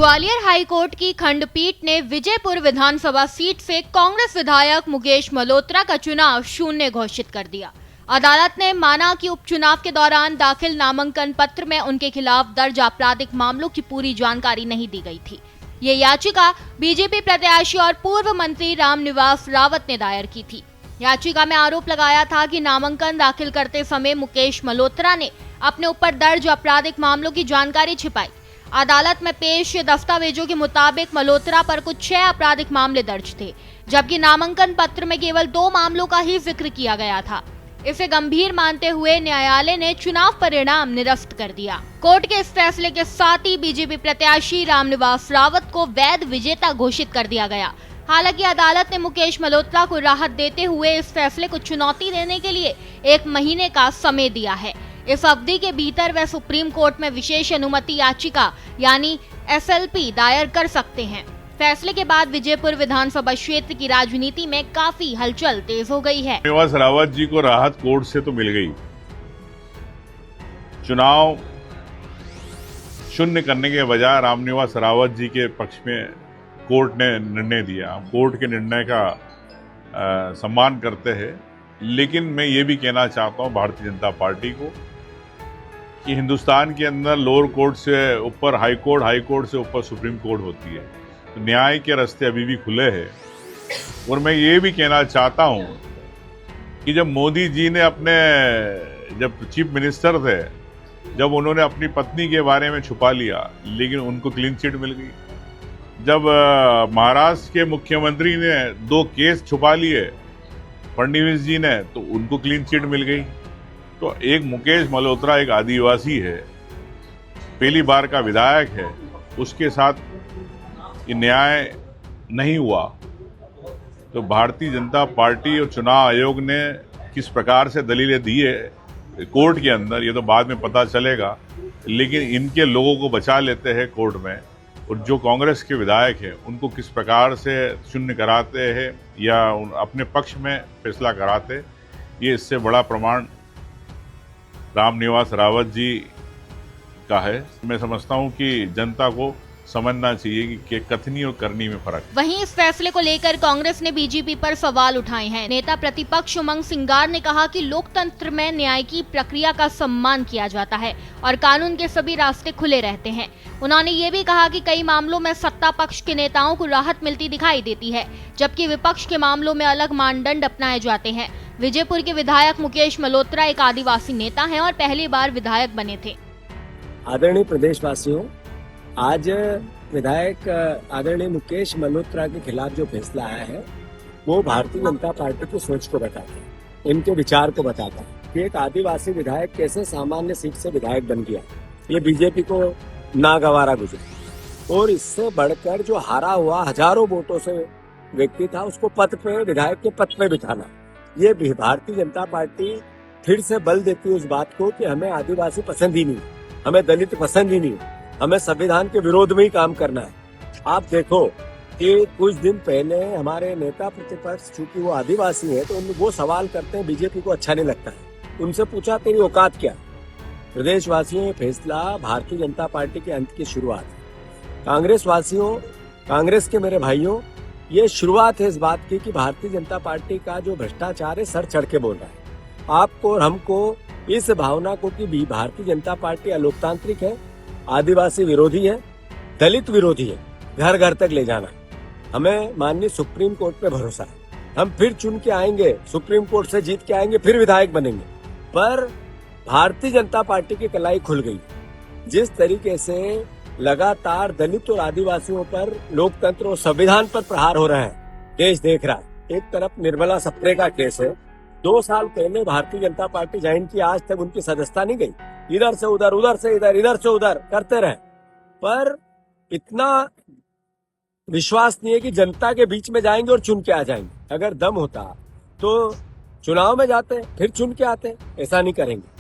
Gwalior high court की खंडपीठ ने विजयपुर विधानसभा सीट से कांग्रेस विधायक मुकेश मल्होत्रा का चुनाव शून्य घोषित कर दिया। अदालत ने माना कि उपचुनाव के दौरान दाखिल नामांकन पत्र में उनके खिलाफ दर्ज आपराधिक मामलों की पूरी जानकारी नहीं दी गई थी। ये याचिका बीजेपी प्रत्याशी और पूर्व मंत्री रामनिवास रावत ने दायर की थी। याचिका में आरोप लगाया था कि नामांकन दाखिल करते समय मुकेश मल्होत्रा ने अपने ऊपर दर्ज आपराधिक मामलों की जानकारी छिपाई। अदालत में पेश दस्तावेजों के मुताबिक मल्होत्रा पर कुछ 6 आपराधिक मामले दर्ज थे, जबकि नामांकन पत्र में केवल 2 मामलों का ही जिक्र किया गया था। इसे गंभीर मानते हुए न्यायालय ने चुनाव परिणाम निरस्त कर दिया। कोर्ट के इस फैसले के साथ ही बीजेपी प्रत्याशी रामनिवास रावत को वैध विजेता घोषित कर दिया गया। हालांकि अदालत ने मुकेश मल्होत्रा को राहत देते हुए इस फैसले को चुनौती देने के लिए 1 महीने का समय दिया है। इस अवधि के भीतर वे सुप्रीम कोर्ट में विशेष अनुमति याचिका यानी SLP दायर कर सकते हैं। फैसले के बाद विजयपुर विधानसभा क्षेत्र की राजनीति में काफी हलचल तेज हो गई है। रामनिवास रावत जी को राहत कोर्ट से तो मिल गई। चुनाव शून्य करने के बजाय रामनिवास रावत जी के पक्ष में कोर्ट ने निर्णय दिया। कोर्ट के निर्णय का सम्मान करते हैं, लेकिन मैं ये भी कहना चाहता हूँ भारतीय जनता पार्टी को कि हिंदुस्तान के अंदर लोअर कोर्ट से ऊपर हाई कोर्ट, हाई कोर्ट से ऊपर सुप्रीम कोर्ट होती है, तो न्याय के रास्ते अभी भी खुले हैं। और मैं ये भी कहना चाहता हूँ कि जब मोदी जी ने जब चीफ मिनिस्टर थे, जब उन्होंने अपनी पत्नी के बारे में छुपा लिया, लेकिन उनको क्लीन चिट मिल गई। जब महाराष्ट्र के मुख्यमंत्री ने 2 केस छुपा लिए फडणवीस जी ने, तो उनको क्लीन चिट मिल गई। तो एक मुकेश मल्होत्रा एक आदिवासी है, पहली बार का विधायक है, उसके साथ ये न्याय नहीं हुआ। तो भारतीय जनता पार्टी और चुनाव आयोग ने किस प्रकार से दलीलें दी है कोर्ट के अंदर, ये तो बाद में पता चलेगा, लेकिन इनके लोगों को बचा लेते हैं कोर्ट में। और जो कांग्रेस के विधायक हैं उनको किस प्रकार से शून्य कराते हैं या अपने पक्ष में फैसला कराते, ये इससे बड़ा प्रमाण रामनिवास रावत जी का है। मैं समझता हूं कि जनता को समझना चाहिए कि कथनी और करनी में फर्क। वहीं इस फैसले को लेकर कांग्रेस ने बीजेपी पर सवाल उठाए हैं। नेता प्रतिपक्ष उमंग सिंगार ने कहा कि लोकतंत्र में न्याय की प्रक्रिया का सम्मान किया जाता है और कानून के सभी रास्ते खुले रहते हैं। उन्होंने ये भी कहा कि कई मामलों में सत्ता पक्ष के नेताओं को राहत मिलती दिखाई देती है, जबकि विपक्ष के मामलों में अलग मानदंड अपनाए जाते हैं। विजयपुर के विधायक मुकेश मल्होत्रा एक आदिवासी नेता हैं और पहली बार विधायक बने थे। आदरणीय प्रदेशवासियों, आज विधायक आदरणीय मुकेश मल्होत्रा के खिलाफ जो फैसला आया है वो भारतीय जनता पार्टी की सोच को बताता है, इनके विचार को बताता है कि एक आदिवासी विधायक कैसे सामान्य सीट से विधायक बन गया। ये बीजेपी को नागवारा गुजरा। और इससे बढ़कर जो हारा हुआ हजारों वोटों से व्यक्ति था, उसको पद पे, विधायक के पद पे बिठाना, ये भारतीय जनता पार्टी फिर से बल देती है उस बात को कि हमें आदिवासी पसंद ही नहीं, हमें दलित पसंद ही नहीं, हमें संविधान के विरोध में ही काम करना है। आप देखो कि कुछ दिन पहले हमारे नेता प्रतिपक्ष, चूंकि वो आदिवासी है, तो वो सवाल करते हैं बीजेपी को अच्छा नहीं लगता है। उनसे पूछा तेरी औकात क्या? प्रदेशवासियों, ये फैसला भारतीय जनता पार्टी के अंत की शुरुआत है। कांग्रेस वासियों, कांग्रेस के मेरे भाइयों, ये शुरुआत है इस बात की कि भारतीय जनता पार्टी का जो भ्रष्टाचार है सर चढ़ के बोल रहा है। आपको और हमको इस भावना को कि भारतीय जनता पार्टी अलोकतांत्रिक है, आदिवासी विरोधी है, दलित विरोधी है, घर घर तक ले जाना। हमें माननीय सुप्रीम कोर्ट पे भरोसा है। हम फिर चुन के आएंगे, सुप्रीम कोर्ट से जीत के आएंगे, फिर विधायक बनेंगे। पर भारतीय जनता पार्टी की कलाई खुल गई। जिस तरीके से लगातार दलित और आदिवासियों पर, लोकतंत्र और संविधान पर प्रहार हो रहा है, देश देख रहा है। एक तरफ निर्मला सप्रे का केस है, 2 साल पहले भारतीय जनता पार्टी ज्वाइन की, आज तक उनकी सदस्यता नहीं गई। इधर से उधर, उधर से इधर, इधर से उधर करते रहे, पर इतना विश्वास नहीं है कि जनता के बीच में जाएंगे और चुन के आ जाएंगे। अगर दम होता तो चुनाव में जाते फिर चुन के आते, ऐसा नहीं करेंगे।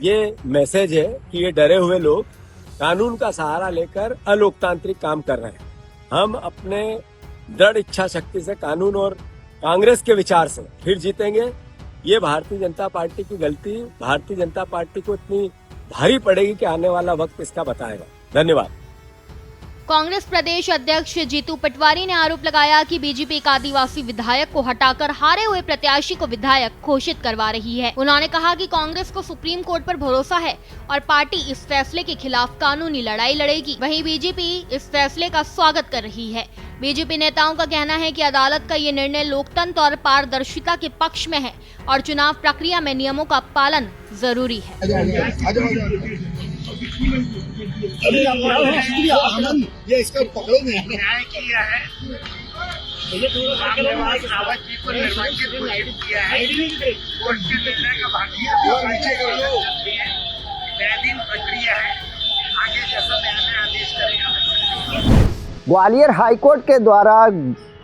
ये मैसेज है कि ये डरे हुए लोग कानून का सहारा लेकर अलोकतांत्रिक काम कर रहे हैं। हम अपने दृढ़ इच्छा शक्ति से, कानून और कांग्रेस के विचार से फिर जीतेंगे। ये भारतीय जनता पार्टी की गलती भारतीय जनता पार्टी को इतनी भारी पड़ेगी कि आने वाला वक्त इसका बताएगा। धन्यवाद। कांग्रेस प्रदेश अध्यक्ष जीतू पटवारी ने आरोप लगाया कि बीजेपी एक आदिवासी विधायक को हटाकर हारे हुए प्रत्याशी को विधायक घोषित करवा रही है। उन्होंने कहा कि कांग्रेस को सुप्रीम कोर्ट पर भरोसा है और पार्टी इस फैसले के खिलाफ कानूनी लड़ाई लड़ेगी। वहीं बीजेपी इस फैसले का स्वागत कर रही है। बीजेपी नेताओं का कहना है कि अदालत का ये निर्णय लोकतंत्र और पारदर्शिता के पक्ष में है और चुनाव प्रक्रिया में नियमों का पालन जरूरी है। ये इसका पकड़ो नहीं न्याय किया है, रामनिवास रावत जी को निर्वाचित किया है। कोर्ट के निर्णय का भारतीय न्यायाधीन प्रक्रिया है, आगे जैसा न्यायालय आदेश करेगा। ग्वालियर हाईकोर्ट के द्वारा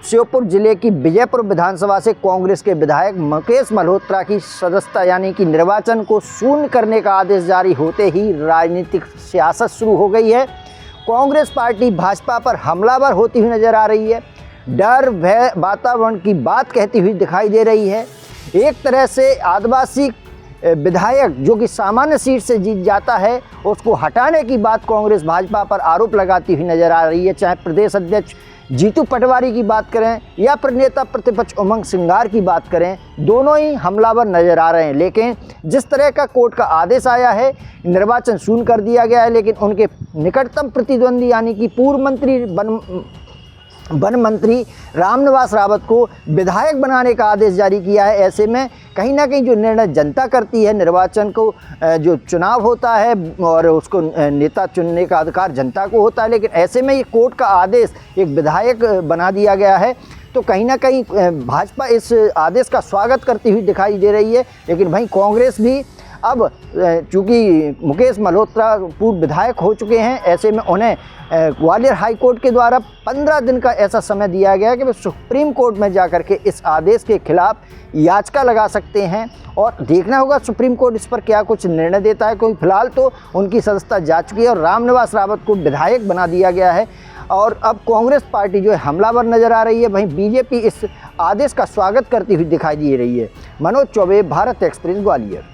श्योपुर जिले की विजयपुर विधानसभा से कांग्रेस के विधायक मुकेश मल्होत्रा की सदस्यता यानी कि निर्वाचन को शून्य करने का आदेश जारी होते ही राजनीतिक सियासत शुरू हो गई है। कांग्रेस पार्टी भाजपा पर हमलावर होती हुई नजर आ रही है, डर भय वातावरण की बात कहती हुई दिखाई दे रही है। एक तरह से आदिवासी विधायक जो कि सामान्य सीट से जीत जाता है उसको हटाने की बात कांग्रेस भाजपा पर आरोप लगाती हुई नजर आ रही है। चाहे प्रदेश अध्यक्ष जीतू पटवारी की बात करें या फिर नेता प्रतिपक्ष उमंग सिंगार की बात करें, दोनों ही हमलावर नजर आ रहे हैं। लेकिन जिस तरह का कोर्ट का आदेश आया है, निर्वाचन शून्य कर दिया गया है, लेकिन उनके निकटतम प्रतिद्वंदी यानी कि पूर्व मंत्री वन मंत्री रामनिवास रावत को विधायक बनाने का आदेश जारी किया है। ऐसे में कहीं ना कहीं जो निर्णय जनता करती है, निर्वाचन को जो चुनाव होता है और उसको नेता चुनने का अधिकार जनता को होता है, लेकिन ऐसे में ये कोर्ट का आदेश एक विधायक बना दिया गया है, तो कहीं ना कहीं भाजपा इस आदेश का स्वागत करती हुई दिखाई दे रही है। लेकिन वहीं कांग्रेस भी अब चूँकि मुकेश मल्होत्रा पूर्व विधायक हो चुके हैं, ऐसे में उन्हें ग्वालियर हाई कोर्ट के द्वारा 15 दिन का ऐसा समय दिया गया है कि वे सुप्रीम कोर्ट में जाकर के इस आदेश के खिलाफ याचिका लगा सकते हैं और देखना होगा सुप्रीम कोर्ट इस पर क्या कुछ निर्णय देता है। क्योंकि फिलहाल तो उनकी सदस्यता जा चुकी है और रामनिवास रावत को विधायक बना दिया गया है और अब कांग्रेस पार्टी जो है हमलावर नजर आ रही है। वहीं बीजेपी इस आदेश का स्वागत करती हुई दिखाई दे रही है। मनोज चौबे, भारत एक्सप्रेस, ग्वालियर।